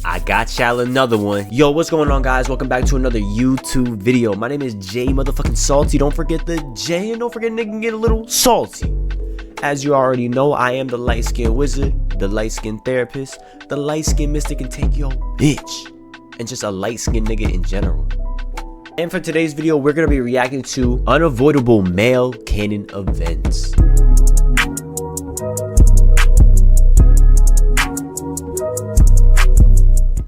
I got y'all another one. Yo, what's going on, guys? Welcome back to another YouTube video. My name is JSalty. Don't forget the J, and don't forget nigga can get a little salty. As you already know, I am the light-skinned wizard, the light-skinned therapist, the light-skinned mystic can take your bitch, and just a light-skinned nigga in general. And for today's video, we're gonna be reacting to unavoidable male canon events.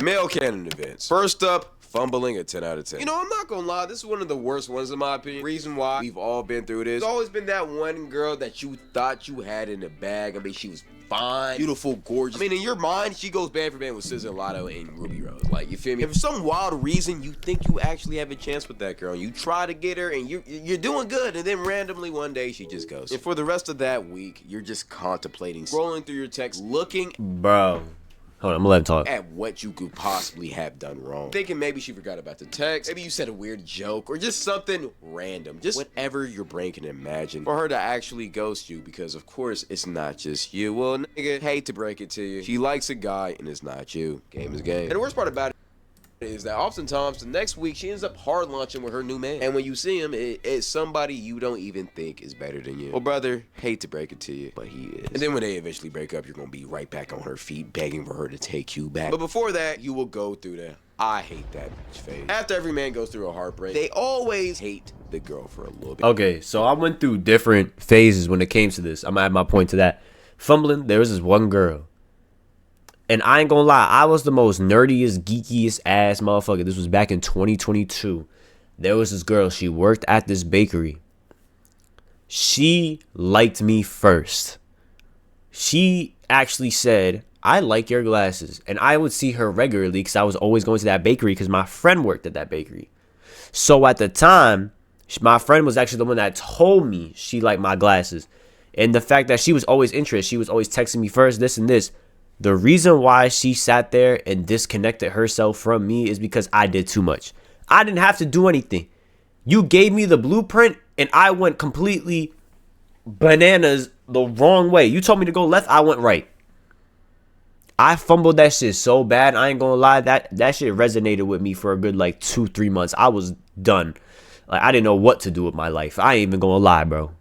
Male canon events. First up, fumbling a 10 out of 10. You know, I'm not gonna lie, this is one of the worst ones in my opinion. Reason why we've all been through this. There's always been that one girl that you thought you had in the bag. I mean, she was fine, beautiful, gorgeous. I mean, in your mind, she goes band for band with SZA, Lotto, and Ruby Rose. Like, you feel me? If for some wild reason you think you actually have a chance with that girl, you try to get her, and you're doing good, and then randomly one day she just goes. And for the rest of that week, you're just contemplating, scrolling through your texts, looking, Bro. Hold on, I'm gonna let him talk. At what you could possibly have done wrong. Thinking maybe she forgot about the text, maybe you said a weird joke, or just something random. Just whatever your brain can imagine for her to actually ghost you, because of course it's not just you. Well, nigga, hate to break it to you, she likes a guy and it's not you. Game is game. And the worst part about it is that oftentimes the next week she ends up hard launching with her new man, and when you see him, it's somebody you don't even think is better than you. Well, brother, hate to break it to you, but he is. And then when they eventually break up, you're gonna be right back on her feet begging for her to take you back. But before that, you will go through the I hate that bitch phase. After every man goes through a heartbreak, they always hate the girl for a little bit. Okay, so I went through different phases when it came to this. I'm gonna add my point to that. Fumbling, there was this one girl, and I ain't gonna lie, I was the most nerdiest, geekiest ass motherfucker. This was back in 2022. There was this girl, she worked at this bakery. She liked me first. She actually said, I like your glasses. And I would see her regularly because I was always going to that bakery because my friend worked at that bakery. So at the time, my friend was actually the one that told me she liked my glasses. And the fact that she was always interested, she was always texting me first, this and this. The reason why she sat there and disconnected herself from me is because I did too much. I didn't have to do anything. You gave me the blueprint and I went completely bananas the wrong way. You told me to go left, I went right. I fumbled that shit so bad, I ain't gonna lie, that shit resonated with me for a good like 2-3 months. I was done. Like, I didn't know what to do with my life. I ain't even gonna lie, bro.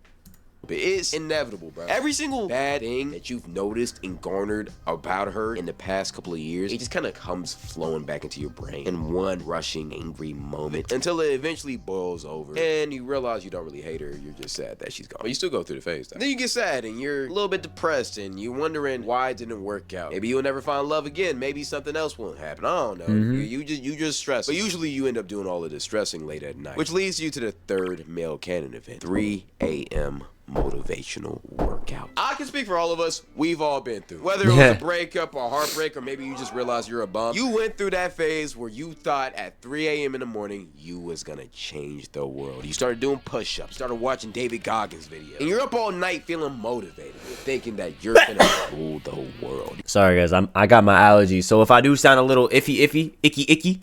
It's inevitable, bro. Every single bad thing that you've noticed and garnered about her in the past couple of years, it just kind of comes flowing back into your brain in one rushing, angry moment until it eventually boils over and you realize you don't really hate her. You're just sad that she's gone. But you still go through the phase, though. Then you get sad and you're a little bit depressed and you're wondering why it didn't work out. Maybe you'll never find love again. Maybe something else won't happen. I don't know. You just stress. But usually you end up doing all of this stressing late at night, which leads you to the third male canon event, 3 a.m. motivational workout. I can speak for all of us. We've all been through, whether it was a breakup or heartbreak, or maybe you just realized you're a bum. You went through that phase where you thought at 3 a.m. in the morning you was gonna change the world. You started doing push-ups, started watching David Goggins videos, and you're up all night feeling motivated, thinking that you're gonna rule the world. Sorry guys, I got my allergies, so if I do sound a little icky,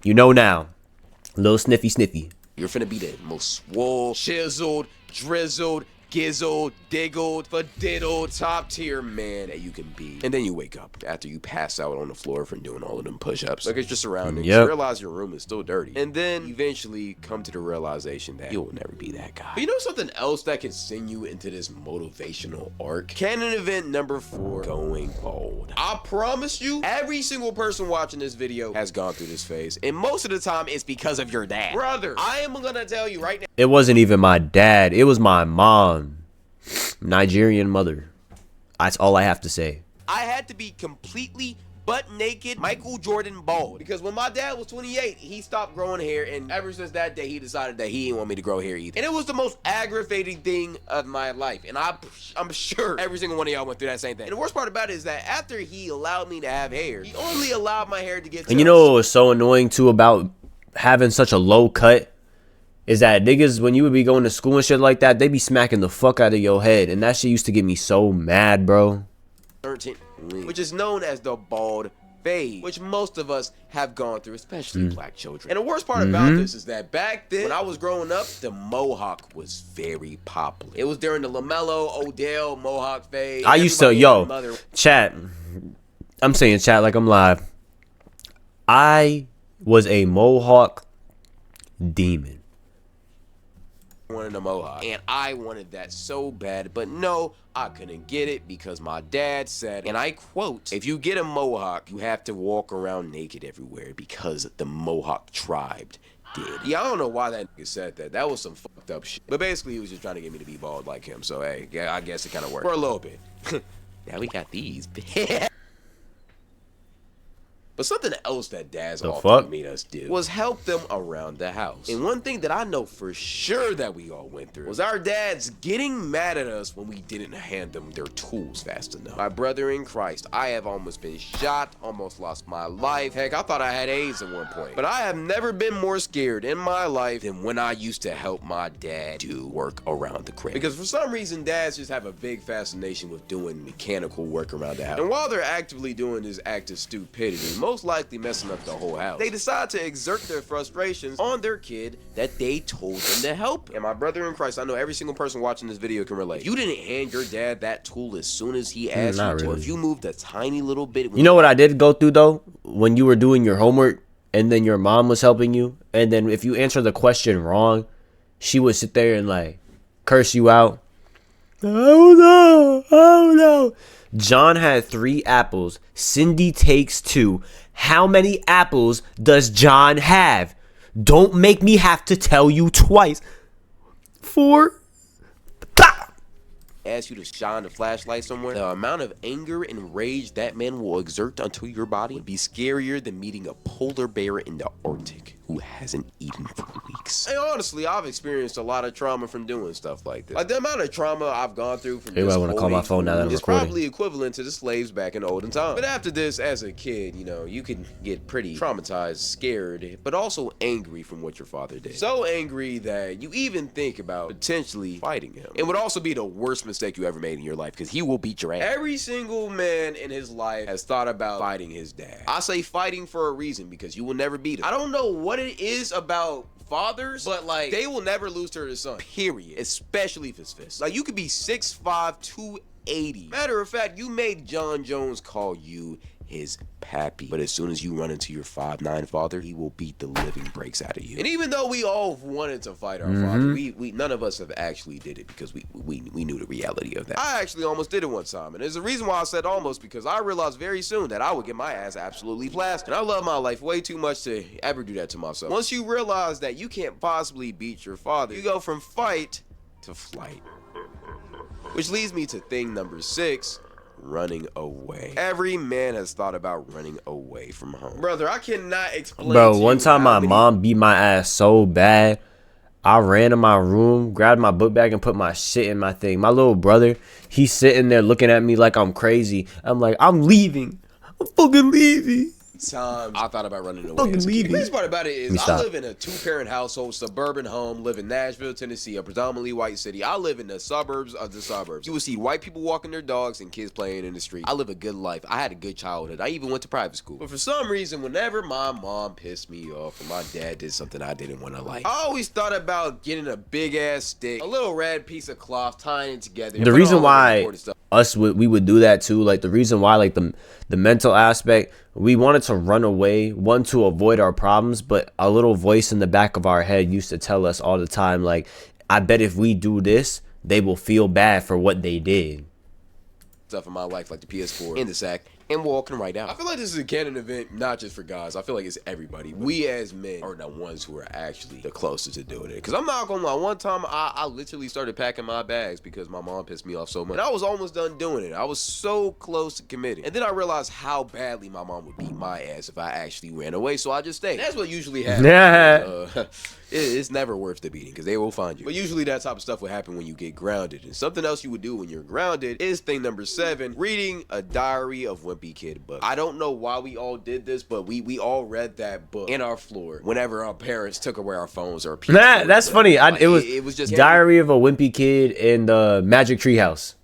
you know now. A little sniffy. You're finna be the most swole, chiseled, drizzled, gizzled, diggled, fadiddled, top tier man that you can be. And then you wake up after you pass out on the floor from doing all of them push-ups. Look at your surroundings. You realize your room is still dirty. And then eventually come to the realization that you'll never be that guy. But you know something else that can send you into this motivational arc? Canon event number 4, going bold. I promise you, every single person watching this video has gone through this phase. And most of the time, it's because of your dad. Brother, I am gonna tell you right now. It wasn't even my dad. It was my mom. Nigerian mother. That's all I have to say. I had to be completely butt naked, Michael Jordan bald, because when my dad was 28, he stopped growing hair, and ever since that day, he decided that he didn't want me to grow hair either. And it was the most aggravating thing of my life, and I'm sure every single one of y'all went through that same thing. And the worst part about it is that after he allowed me to have hair, he only allowed my hair to get. And you know what was so annoying too about having such a low cut? Is that niggas, when you would be going to school and shit like that, they be smacking the fuck out of your head. And that shit used to get me so mad, bro. Which is known as the bald phase, which most of us have gone through, especially black children. And the worst part about this is that back then, when I was growing up, the mohawk was very popular. It was during the LaMelo, Odell mohawk phase. I used to, yo, chat. I'm saying chat like I'm live. I was a Mohawk demon. Wanted a mohawk, and I wanted that so bad, but no, I couldn't get it because my dad said, and I quote, if you get a mohawk, you have to walk around naked everywhere because the Mohawk tribe did. Yeah, I don't know why that nigga said that. That was some fucked up shit. But basically, he was just trying to get me to be bald like him. So hey, yeah, I guess it kind of worked for a little bit. Now we got these. But something else that dads often made us do was help them around the house. And one thing that I know for sure that we all went through was our dads getting mad at us when we didn't hand them their tools fast enough. My brother in Christ, I have almost been shot, almost lost my life. Heck, I thought I had AIDS at one point. But I have never been more scared in my life than when I used to help my dad do work around the crib. Because for some reason, dads just have a big fascination with doing mechanical work around the house. And while they're actively doing this act of stupidity, most likely messing up the whole house, they decide to exert their frustrations on their kid that they told them to help. And my brother in Christ, I know every single person watching this video can relate. If you didn't hand your dad that tool as soon as he asked you to, or if you moved a tiny little bit. You know what I did go through though? When you were doing your homework and then your mom was helping you, and then if you answer the question wrong, she would sit there and like curse you out. Oh no. John had 3 apples. Cindy takes 2. How many apples does John have? Don't make me have to tell you twice. 4. Ask you to shine the flashlight somewhere, the amount of anger and rage that man will exert onto your body would be scarier than meeting a polar bear in the Arctic who hasn't eaten for weeks. And honestly, I've experienced a lot of trauma from doing stuff like this. Like the amount of trauma I've gone through from this want to call my phone now that I'm is recording. probably equivalent to the slaves back in olden times. But after this, as a kid, you know, you can get pretty traumatized, scared, but also angry from what your father did. So angry that you even think about potentially fighting him. It would also be the worst mistake you ever made in your life because he will beat your ass. Every single man in his life has thought about fighting his dad. I say fighting for a reason because you will never beat him. I don't know what it is about fathers, but like they will never lose to their son, period, especially if it's fist. Like you could be 6'5", 280. Matter of fact, you made John Jones call you his pappy, but as soon as you run into your 5'9" father, he will beat the living breaks out of you. And even though we all wanted to fight our father, we none of us have actually did it because we knew the reality of that. I actually almost did it one time, and there's a reason why I said almost, because I realized very soon that I would get my ass absolutely plastered. And I love my life way too much to ever do that to myself. Once you realize that you can't possibly beat your father, you go from fight to flight. Which leads me to thing number 6. Running away. Every man has thought about running away from home. Brother, I cannot explain. Bro, one time my mom beat my ass so bad, I ran to my room, grabbed my book bag, and put my shit in my thing. My little brother, he's sitting there looking at me like I'm crazy. I'm like, I'm leaving. I'm fucking leaving. Times I thought about running away. The crazy part about it is I live in a 2-parent household, suburban home, live in Nashville, Tennessee, a predominantly white city. I live in the suburbs of the suburbs. You will see white people walking their dogs and kids playing in the street. I live a good life. I had a good childhood. I even went to private school. But for some reason, whenever my mom pissed me off or my dad did something I didn't want to like, I always thought about getting a big ass stick, a little red piece of cloth, tying it together. The reason why we would do that too, like the reason why, like the mental aspect, we wanted to run away, one, to avoid our problems, but a little voice in the back of our head used to tell us all the time, like, I bet if we do this, they will feel bad for what they did. Stuff in my life like the PS4 in the sack and walking right out. I feel like this is a canon event, not just for guys. I feel like it's everybody. We as men are the ones who are actually the closest to doing it. Because I'm not gonna lie, one time I literally started packing my bags because my mom pissed me off so much. And I was almost done doing it. I was so close to committing. And then I realized how badly my mom would beat my ass if I actually ran away. So I just stayed. That's what usually happens. It's never worth the beating because they will find you. But usually that type of stuff will happen when you get grounded. And something else you would do when you're grounded is thing number 7, reading a Diary of Wimpy Kid book. I don't know why we all did this, but we all read that book in our floor whenever our parents took away our phones or that's funny. It was just Diary of a Wimpy Kid in the Magic Treehouse.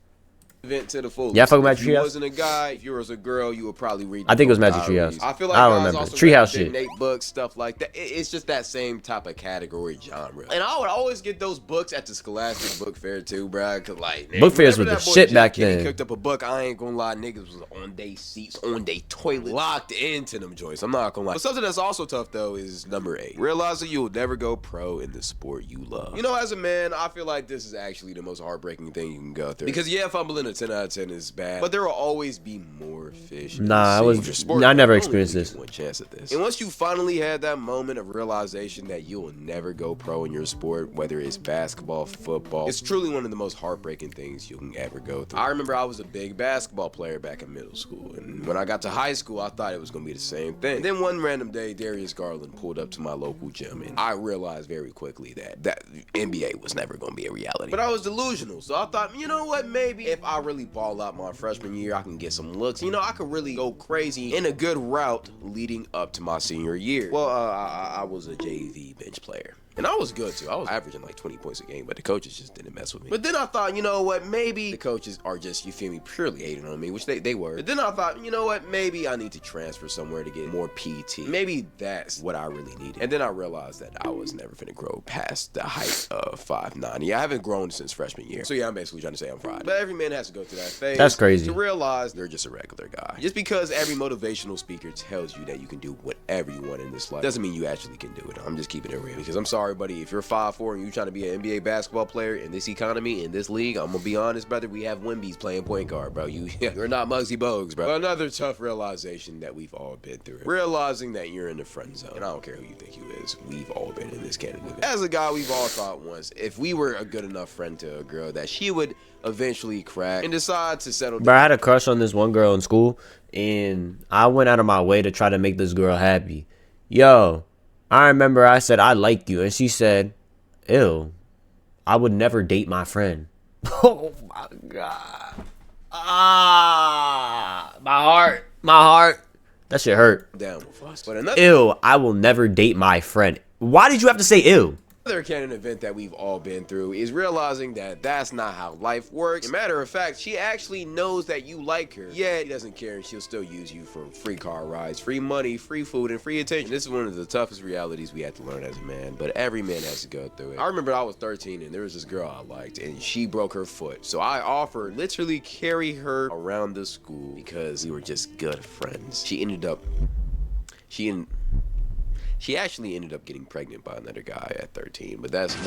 event to the fullest. Yeah, fucking If Magic you Treehouse. wasn't a guy, if you was a girl, you would probably read. I think it was book Magic diaries. Treehouse. I feel like I don't guys remember. also Treehouse read shit. Nate books, stuff like that. It's just that same type of category genre. And I would always get those books at the Scholastic Book Fair too, bro. Cause like Book fairs were whenever the that boy shit Jim back Kenny then. cooked up a book, I ain't gonna lie, niggas was on they seats, on they toilet, locked into them joints. I'm not gonna lie. But something that's also tough though is number 8. Realizing you'll never go pro in the sport you love. You know, as a man, I feel like this is actually the most heartbreaking thing you can go through. Because yeah, fumbling a 10 out of 10 is bad, but there will always be more fish. Nah, I never experienced this. One chance at this. And once you finally had that moment of realization that you will never go pro in your sport, whether it's basketball, football, it's truly one of the most heartbreaking things you can ever go through. I remember I was a big basketball player back in middle school, and when I got to high school, I thought it was gonna be the same thing. And then one random day, Darius Garland pulled up to my local gym, and I realized very quickly that NBA was never gonna be a reality. But I was delusional, so I thought, you know what, maybe if I really ball out my freshman year, I can get some looks. You know, I could really go crazy in a good route leading up to my senior year. Well, I was a JV bench player. And I was good too. I was averaging like 20 points a game, but the coaches just didn't mess with me. But then I thought, you know what, maybe the coaches are just, you feel me, purely hating on me, which they were. But then I thought, you know what, maybe I need to transfer somewhere to get more PT. Maybe that's what I really needed. And then I realized that I was never finna grow past the height of 5'9". Yeah, I haven't grown since freshman year. So yeah, I'm basically trying to say I'm fried. But every man has to go through that phase. That's crazy. To realize they're just a regular guy. Just because every motivational speaker tells you that you can do whatever you want in this life doesn't mean you actually can do it. I'm just keeping it real. Because I'm sorry, buddy, if you're 5'4" and you trying to be an NBA basketball player in this economy, in this league, I'm gonna be honest, brother, we have Wimby's playing point guard, bro. You're not Muggsy Bogues, bro. But another tough realization that we've all been through. Realizing that you're in the friend zone. And I don't care who you think you is. We've all been in this category. As a guy, we've all thought once, if we were a good enough friend to a girl, that she would eventually crack and decide to settle down. But I had a crush on this one girl in school, and I went out of my way to try to make this girl happy. Yo, I remember I said, I like you, and she said, ew, I would never date my friend. Oh my God. My heart. That shit hurt. Down with us. But another Ew, I will never date my friend. Why did you have to say ew? Another canon event that we've all been through is realizing that that's not how life works. As a matter of fact, she actually knows that you like her, yet she doesn't care and she'll still use you for free car rides, free money, free food, and free attention. This is one of the toughest realities we have to learn as a man, but every man has to go through it. I remember I was 13 and there was this girl I liked and she broke her foot. So I offered literally carry her around the school because we were just good friends. She actually ended up getting pregnant by another guy at 13, but that's a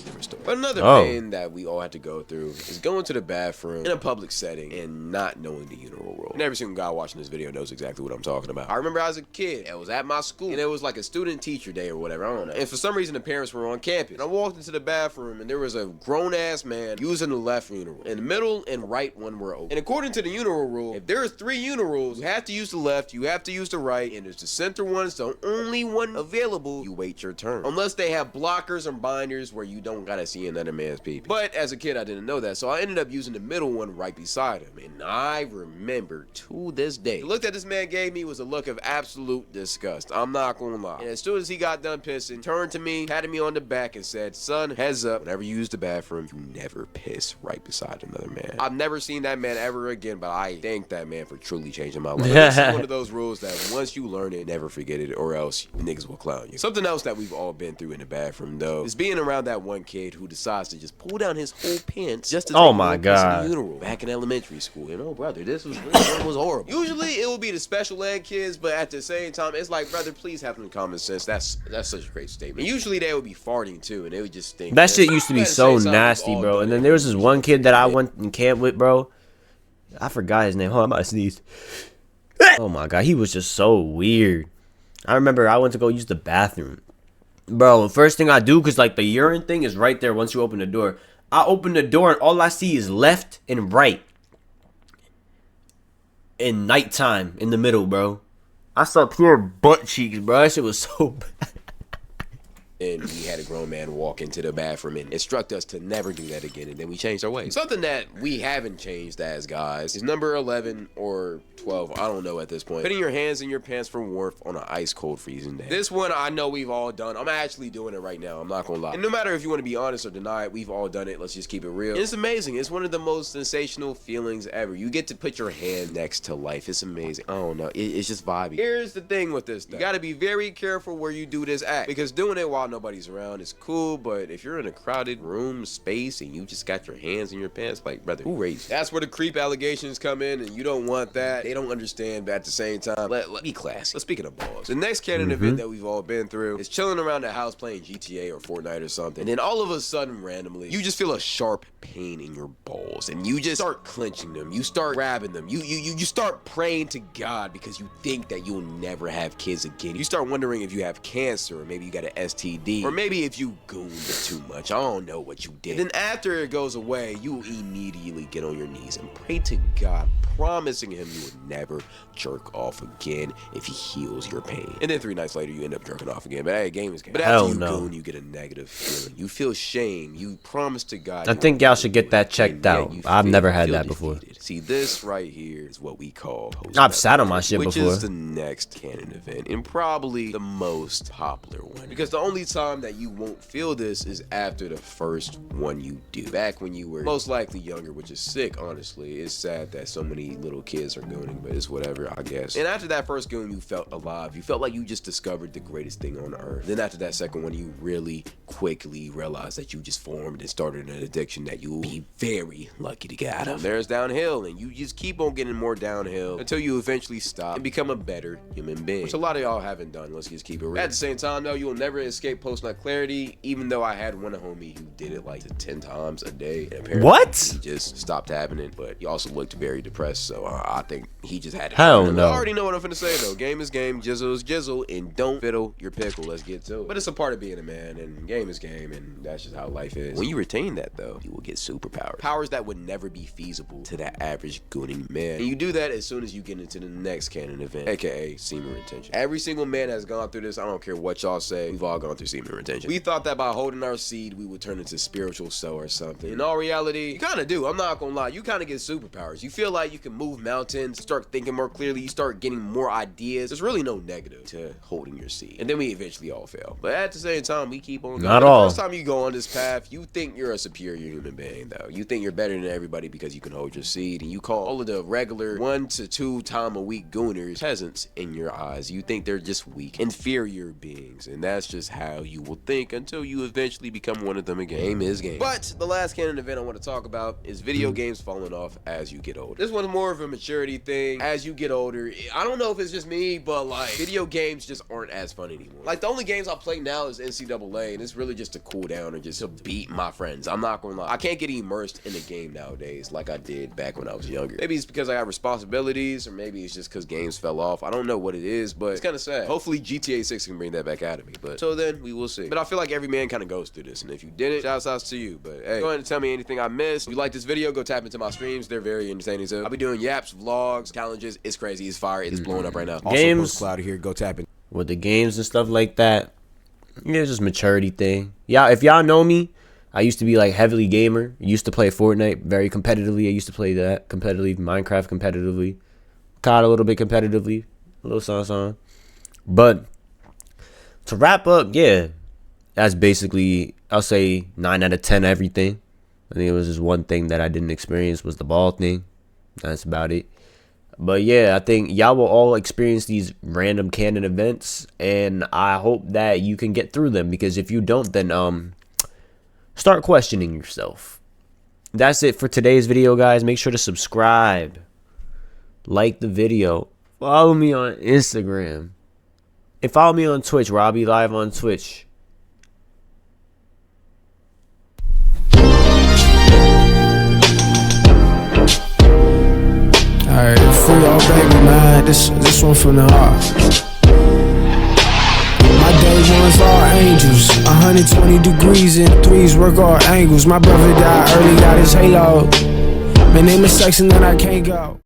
different story. But another pain that we all had to go through is going to the bathroom in a public setting and not knowing the urinal rule. And every single guy watching this video knows exactly what I'm talking about. I remember as a kid, I was at my school, and it was like a student-teacher day or whatever, I don't know. And for some reason, the parents were on campus. And I walked into the bathroom, and there was a grown-ass man using the left urinal. And the middle and right one were open. And according to the urinal rule, if there's 3 urinals, you have to use the left, you have to use the right, and it's the center one, it's the only one available, you wait your turn. Unless they have blockers or binders where you don't gotta see another man's pee. But as a kid, I didn't know that, so I ended up using the middle one right beside him. And I remember to this day, the look that this man gave me was a look of absolute disgust. I'm not gonna lie. And as soon as he got done pissing, turned to me, patted me on the back, and said, son, heads up, whenever you use the bathroom, you never piss right beside another man. I've never seen that man ever again, but I thank that man for truly changing my life. It's one of those rules that once you learn it, never forget it, or else niggas will clown you. Something else that we've all been through in the bathroom, though, is being around that one kid who decides to just pull down his whole pants just to take a piss in the urinal. Back in elementary school, you know, brother, this was horrible. Usually it will be the special ed kids, but at the same time, it's like, brother, please have some common sense. That's such a great statement. Usually they would be farting too, and they would just think that shit used to be so nasty, bro. And then there was this one kid that I went in camp with, bro. I forgot his name. Hold on, I'm about to sneeze. Oh my God, he was just so weird. I remember I went to go use the bathroom. Bro, first thing I do, because like the urine thing is right there once you open the door. I open the door and all I see is left and right. In nighttime, in the middle, bro. I saw pure butt cheeks, bro. That shit was so bad. And we had a grown man walk into the bathroom and instruct us to never do that again, and then we changed our ways. Something that we haven't changed as guys is number 11 or 12, I don't know at this point. Putting your hands in your pants for warmth on an ice cold freezing day. This one I know we've all done. I'm actually doing it right now, I'm not gonna lie. And no matter if you want to be honest or deny it, we've all done it. Let's just keep it real. And it's amazing. It's one of the most sensational feelings ever. You get to put your hand next to life. It's amazing. I don't know, it's just vibey. Here's the thing with this though. You gotta be very careful where you do this act, because doing it while nobody's around is cool, but if you're in a crowded room space and you just got your hands in your pants, like, brother, who raised you? That's where the creep allegations come in, and you don't want that. They don't understand, but at the same time, let be classy. But speaking of balls, the next canon event that we've all been through is chilling around the house playing GTA or Fortnite or something, and then all of a sudden, randomly, you just feel a sharp pain in your balls, and you just start clenching them. You start grabbing them. You start praying to God because you think that you'll never have kids again. You start wondering if you have cancer, or maybe you got an STD, or maybe if you gooned it too much. I don't know what you did. And then after it goes away, you immediately get on your knees and pray to God, promising him you would never jerk off again if he heals your pain. And then 3 nights later, you end up jerking off again. But hey, game is game. But after you goon, you get a negative feeling. You feel shame. You promise to God. I think y'all should get that checked out. I've never had that before. See, this right here is what we call I've sat on my shit before. Which is the next canon event, and probably the most popular one. Because the only time that you won't feel this is after the first one you do. Back when you were most likely younger, which is sick, honestly. It's sad that so many little kids are gooning, but it's whatever, I guess. And after that first goon, you felt alive. You felt like you just discovered the greatest thing on earth. Then after that second one, you really quickly realized that you just formed and started an addiction that you'll be very lucky to get out of. There's downhill, and you just keep on getting more downhill until you eventually stop and become a better human being, which a lot of y'all haven't done. Let's just keep it real. At the same time, though, you will never escape post-nut clarity, even though I had one homie who did it like 10 times a day. And apparently he just stopped having it, but he also looked very depressed, so I think he just had it. Hell no. I already know what I'm finna say, though. Game is game, jizzle is jizzle, and don't fiddle your pickle. Let's get to it. But it's a part of being a man, and game is game, and that's just how life is. When you retain that, though, you will get superpowers. Powers that would never be feasible to that average gooning man. And you do that as soon as you get into the next canon event, aka semen retention. Every single man has gone through this. I don't care what y'all say. We've all gone through semen retention. We thought that by holding our seed, we would turn into spiritual soul or something. In all reality, you kind of do. I'm not gonna lie. You kind of get superpowers. You feel like you can move mountains, start thinking more clearly, you start getting more ideas. There's really no negative to holding your seed. And then we eventually all fail. But at the same time, we keep on going. Not all. The first time you go on this path, you think you're a superior human being, though. You think you're better than everybody because you can hold your seed, and you call all of the regular 1 to 2 time a week gooners peasants in your eyes. You think they're just weak, inferior beings, and that's just how you will think until you eventually become one of them again. Game is game. But the last canon event I want to talk about is video games falling off as you get older. This one's more of a maturity thing. As you get older, I don't know if it's just me, but like video games just aren't as fun anymore. Like the only games I play now is NCAA, and it's really just to cool down or just to beat my friends. I'm not gonna lie, I can't get immersed in the game nowadays like I did back when I was younger. Maybe it's because I got responsibilities, or maybe it's just because games fell off. I don't know what it is, but it's kind of sad. Hopefully GTA 6 can bring that back out of me, but till then, we will see. But I feel like every man kind of goes through this, and if you didn't, shouts out to you. But hey, go ahead and tell me anything I missed. If you like this video, go tap into my streams. They're very entertaining too. I'll be doing yaps, vlogs, challenges. It's crazy. It's fire. It's blowing up right now. Games, also, Cloudy here. Go tap in. With the games and stuff like that, yeah, it's just maturity thing. Yeah, if y'all know me, I used to be like heavily gamer. I used to play Fortnite very competitively. I used to play that competitively, Minecraft competitively, COD a little bit competitively, a little song. But to wrap up, yeah, that's basically, I'll say 9 out of 10 everything. I think it was just one thing that I didn't experience was the ball thing. That's about it. But yeah, I think y'all will all experience these random canon events, and I hope that you can get through them, because if you don't, then start questioning yourself. That's it for today's video, guys. Make sure to subscribe, like the video, follow me on Instagram, and follow me on Twitch, where I'll be live on Twitch. Alright, free all baby, man. This one from the heart. My day ones are angels, 120 degrees and threes work all angles. My brother died early, got his halo. My name is sex and then I can't go.